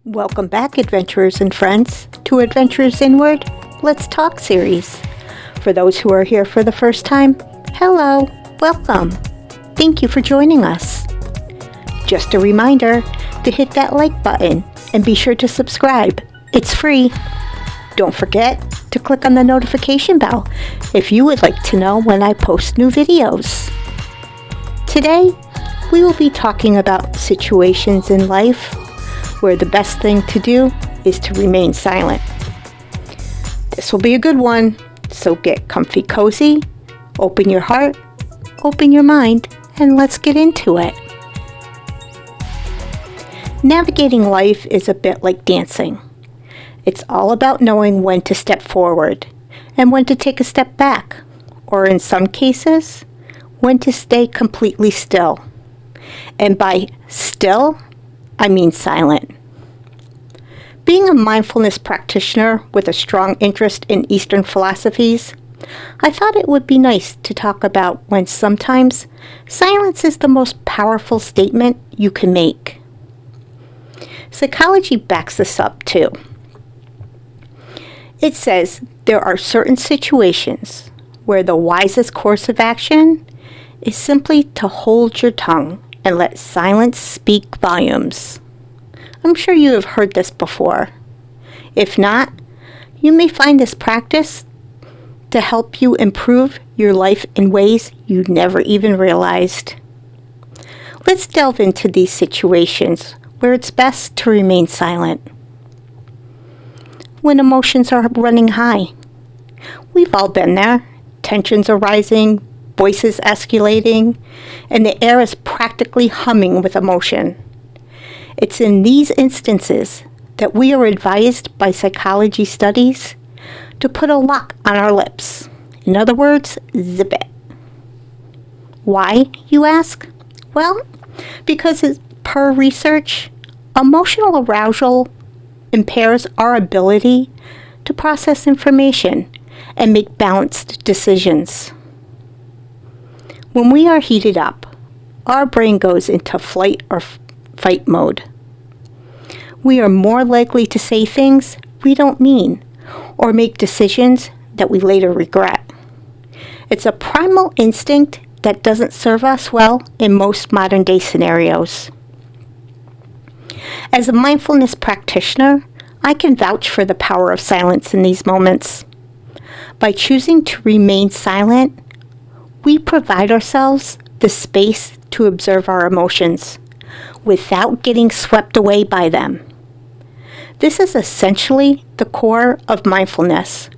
Welcome back, adventurers and friends, to Adventures Inward, Let's Talk series. For those who are here for the first time, hello, welcome. Thank you for joining us. Just a reminder to hit that like button and be sure to subscribe. It's free. Don't forget to click on the notification bell if you would like to know when I post new videos. Today, we will be talking about situations in life where the best thing to do is to remain silent. This will be a good one, so get comfy cozy, open your heart, open your mind, and let's get into it. Navigating life is a bit like dancing. It's all about knowing when to step forward and when to take a step back, or in some cases, when to stay completely still. And by still, I mean silent. Being a mindfulness practitioner with a strong interest in Eastern philosophies, I thought it would be nice to talk about when sometimes silence is the most powerful statement you can make. Psychology backs this up too. It says there are certain situations where the wisest course of action is simply to hold your tongue and let silence speak volumes. I'm sure you have heard this before. If not, you may find this practice to help you improve your life in ways you never even realized. Let's delve into these situations where it's best to remain silent. When emotions are running high. We've all been there. Tensions are rising, voices escalating, and the air is practically humming with emotion. It's in these instances that we are advised by psychology studies to put a lock on our lips. In other words, zip it. Why, you ask? Well, because per research, emotional arousal impairs our ability to process information and make balanced decisions. When we are heated up, our brain goes into flight or fight mode. We are more likely to say things we don't mean or make decisions that we later regret. It's a primal instinct that doesn't serve us well in most modern day scenarios. As a mindfulness practitioner, I can vouch for the power of silence in these moments. By choosing to remain silent, we provide ourselves the space to observe our emotions without getting swept away by them. This is essentially the core of mindfulness,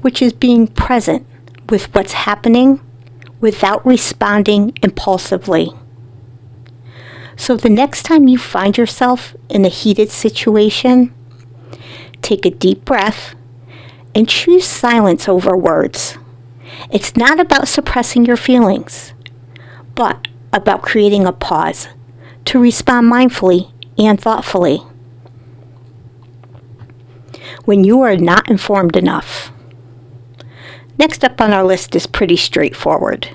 which is being present with what's happening without responding impulsively. So the next time you find yourself in a heated situation, take a deep breath and choose silence over words. It's not about suppressing your feelings, but about creating a pause to respond mindfully and thoughtfully. When you are not informed enough. Next up on our list is pretty straightforward,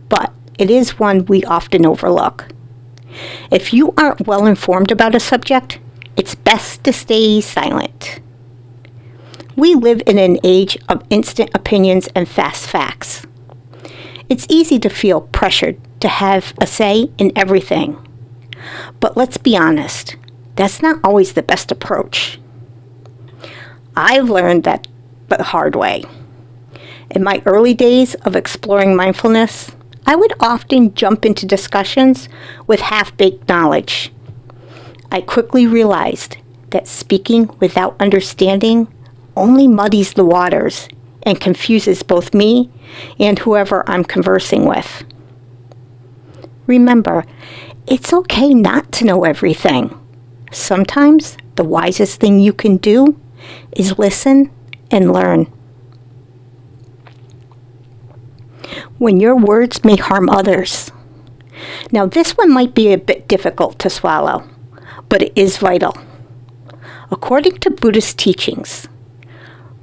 but it is one we often overlook. If you aren't well informed about a subject, it's best to stay silent. We live in an age of instant opinions and fast facts. It's easy to feel pressured to have a say in everything. But let's be honest, that's not always the best approach. I've learned that the hard way. In my early days of exploring mindfulness, I would often jump into discussions with half-baked knowledge. I quickly realized that speaking without understanding only muddies the waters and confuses both me and whoever I'm conversing with. Remember, it's okay not to know everything. Sometimes the wisest thing you can do is listen and learn. When your words may harm others. Now this one might be a bit difficult to swallow, but it is vital. According to Buddhist teachings,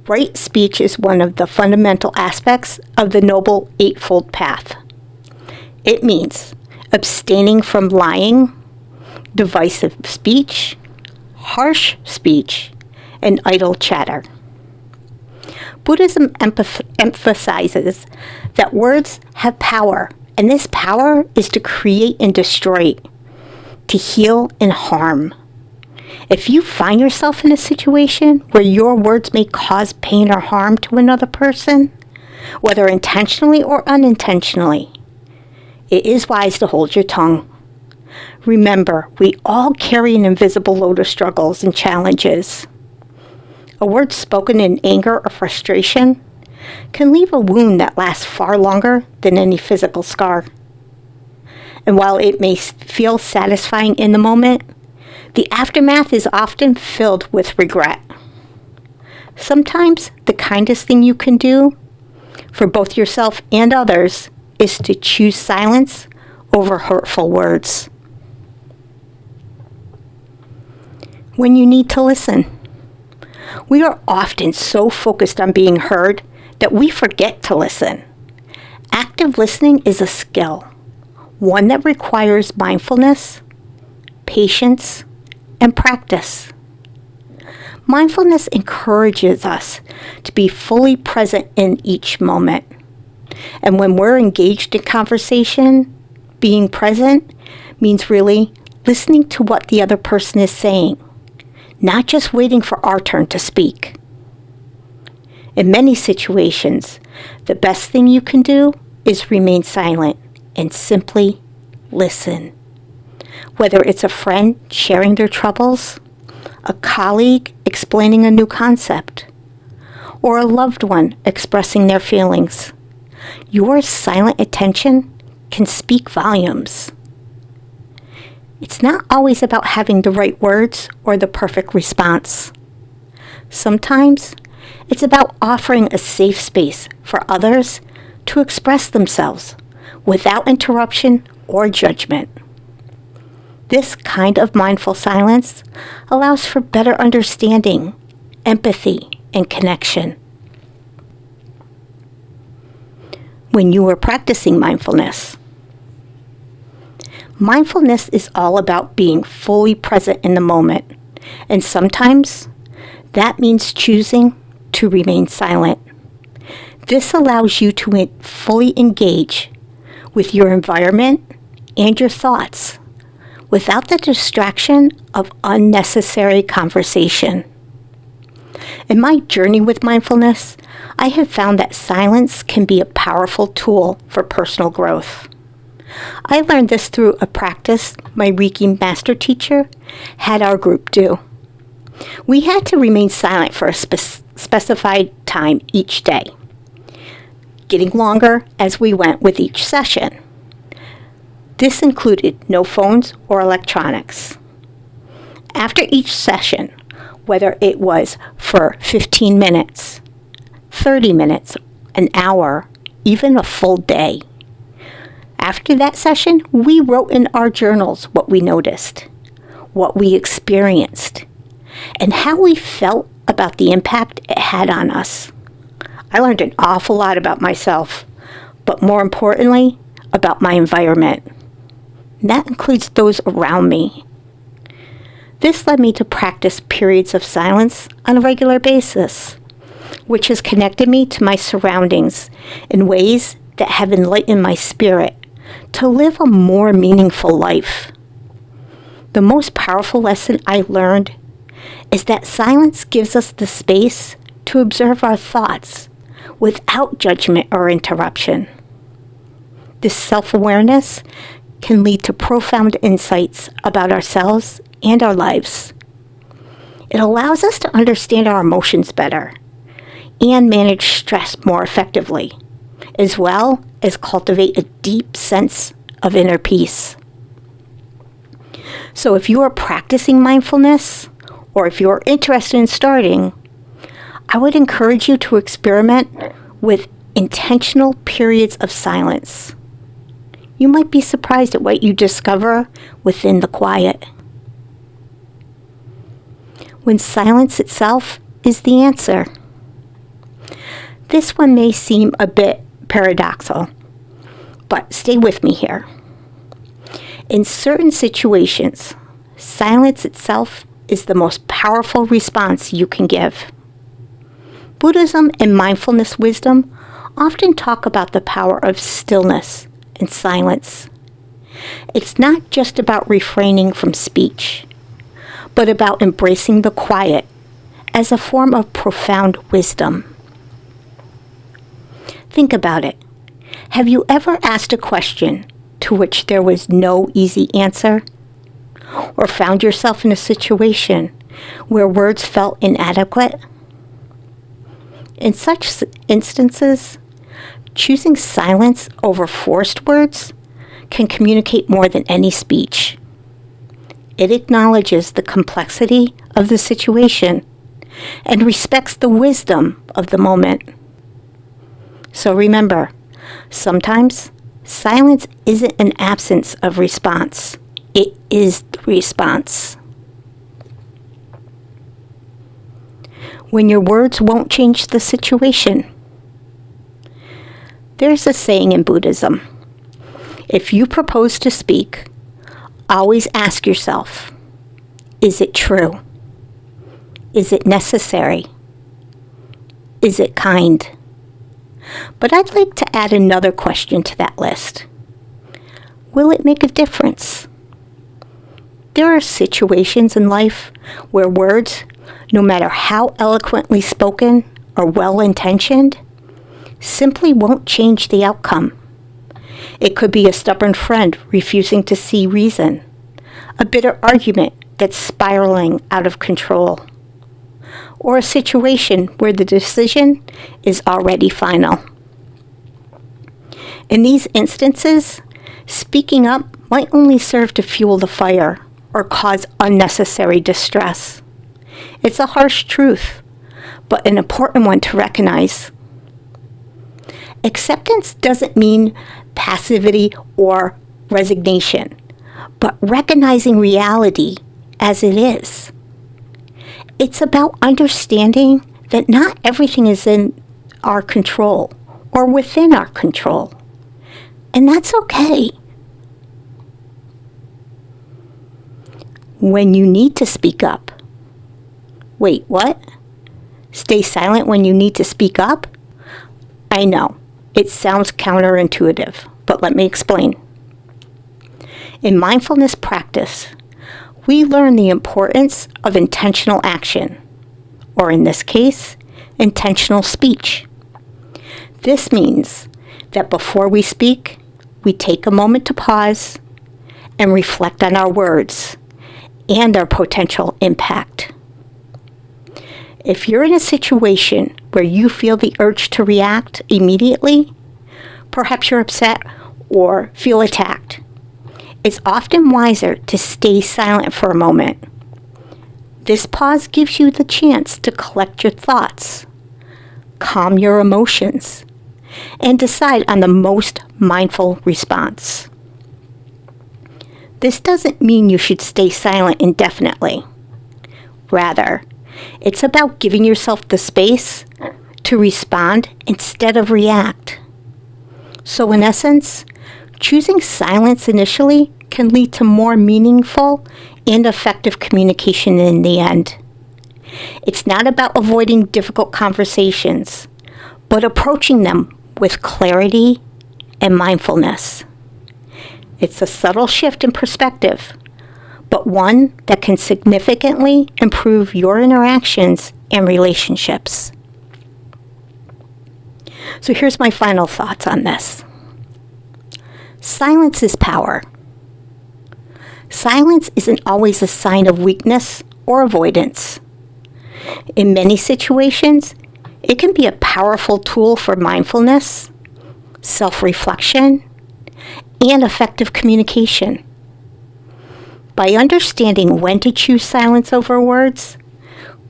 right speech is one of the fundamental aspects of the Noble Eightfold Path. It means abstaining from lying, divisive speech, harsh speech, and idle chatter. Buddhism emphasizes that words have power, and this power is to create and destroy, to heal and harm. If you find yourself in a situation where your words may cause pain or harm to another person, whether intentionally or unintentionally, it is wise to hold your tongue. Remember, we all carry an invisible load of struggles and challenges. A word spoken in anger or frustration can leave a wound that lasts far longer than any physical scar. And while it may feel satisfying in the moment, the aftermath is often filled with regret. Sometimes the kindest thing you can do for both yourself and others is to choose silence over hurtful words. When you need to listen. We are often so focused on being heard that we forget to listen. Active listening is a skill, one that requires mindfulness, patience, and practice. Mindfulness encourages us to be fully present in each moment. And when we're engaged in conversation, being present means really listening to what the other person is saying, not just waiting for our turn to speak. In many situations, the best thing you can do is remain silent and simply listen. Whether it's a friend sharing their troubles, a colleague explaining a new concept, or a loved one expressing their feelings, your silent attention can speak volumes. It's not always about having the right words or the perfect response. Sometimes it's about offering a safe space for others to express themselves without interruption or judgment. This kind of mindful silence allows for better understanding, empathy, and connection. When you are practicing mindfulness, mindfulness is all about being fully present in the moment, and sometimes that means choosing to remain silent. This allows you to fully engage with your environment and your thoughts without the distraction of unnecessary conversation. In my journey with mindfulness, I have found that silence can be a powerful tool for personal growth. I learned this through a practice my Reiki master teacher had our group do. We had to remain silent for a specified time each day, getting longer as we went with each session. This included no phones or electronics. After each session, whether it was for 15 minutes, 30 minutes, an hour, even a full day, after that session, we wrote in our journals what we noticed, what we experienced, and how we felt about the impact it had on us. I learned an awful lot about myself, but more importantly, about my environment. And that includes those around me. This led me to practice periods of silence on a regular basis, which has connected me to my surroundings in ways that have enlightened my spirit to live a more meaningful life. The most powerful lesson I learned is that silence gives us the space to observe our thoughts without judgment or interruption. This self-awareness can lead to profound insights about ourselves and our lives. It allows us to understand our emotions better and manage stress more effectively, as well as cultivate a deep sense of inner peace. So if you are practicing mindfulness, or if you're interested in starting, I would encourage you to experiment with intentional periods of silence. You might be surprised at what you discover within the quiet. When silence itself is the answer. This one may seem a bit paradoxical, but stay with me here. In certain situations, silence itself is the most powerful response you can give. Buddhism and mindfulness wisdom often talk about the power of stillness and silence. It's not just about refraining from speech, but about embracing the quiet as a form of profound wisdom. Think about it. Have you ever asked a question to which there was no easy answer? Or found yourself in a situation where words felt inadequate? In such instances, choosing silence over forced words can communicate more than any speech. It acknowledges the complexity of the situation and respects the wisdom of the moment. So remember, sometimes silence isn't an absence of response. It is the response. When your words won't change the situation. There's a saying in Buddhism. If you propose to speak, always ask yourself, is it true? Is it necessary? Is it kind? But I'd like to add another question to that list. Will it make a difference? There are situations in life where words, no matter how eloquently spoken or well-intentioned, simply won't change the outcome. It could be a stubborn friend refusing to see reason, a bitter argument that's spiraling out of control, or a situation where the decision is already final. In these instances, speaking up might only serve to fuel the fire or cause unnecessary distress. It's a harsh truth, but an important one to recognize. Acceptance doesn't mean passivity or resignation, but recognizing reality as it is. It's about understanding that not everything is in our control or within our control, and that's okay. When you need to speak up. Wait, what? Stay silent when you need to speak up? I know, it sounds counterintuitive, but let me explain. In mindfulness practice, we learn the importance of intentional action, or in this case, intentional speech. This means that before we speak, we take a moment to pause and reflect on our words and their potential impact. If you're in a situation where you feel the urge to react immediately, perhaps you're upset or feel attacked, it's often wiser to stay silent for a moment. This pause gives you the chance to collect your thoughts, calm your emotions, and decide on the most mindful response. This doesn't mean you should stay silent indefinitely. Rather, it's about giving yourself the space to respond instead of react. So in essence, choosing silence initially can lead to more meaningful and effective communication in the end. It's not about avoiding difficult conversations, but approaching them with clarity and mindfulness. It's a subtle shift in perspective, but one that can significantly improve your interactions and relationships. So here's my final thoughts on this. Silence is power. Silence isn't always a sign of weakness or avoidance. In many situations, it can be a powerful tool for mindfulness, self-reflection, and effective communication. By understanding when to choose silence over words,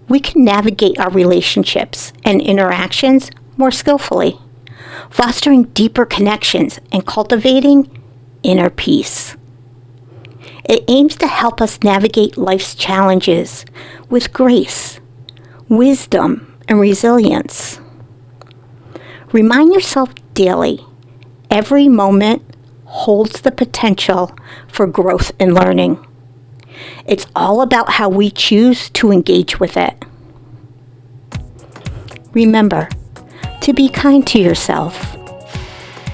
we can navigate our relationships and interactions more skillfully, fostering deeper connections and cultivating inner peace. It aims to help us navigate life's challenges with grace, wisdom, and resilience. Remind yourself daily, every moment holds the potential for growth and learning. It's all about how we choose to engage with it. Remember to be kind to yourself.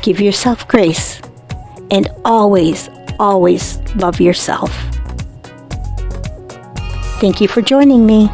Give yourself grace, and always, always love yourself. Thank you for joining me.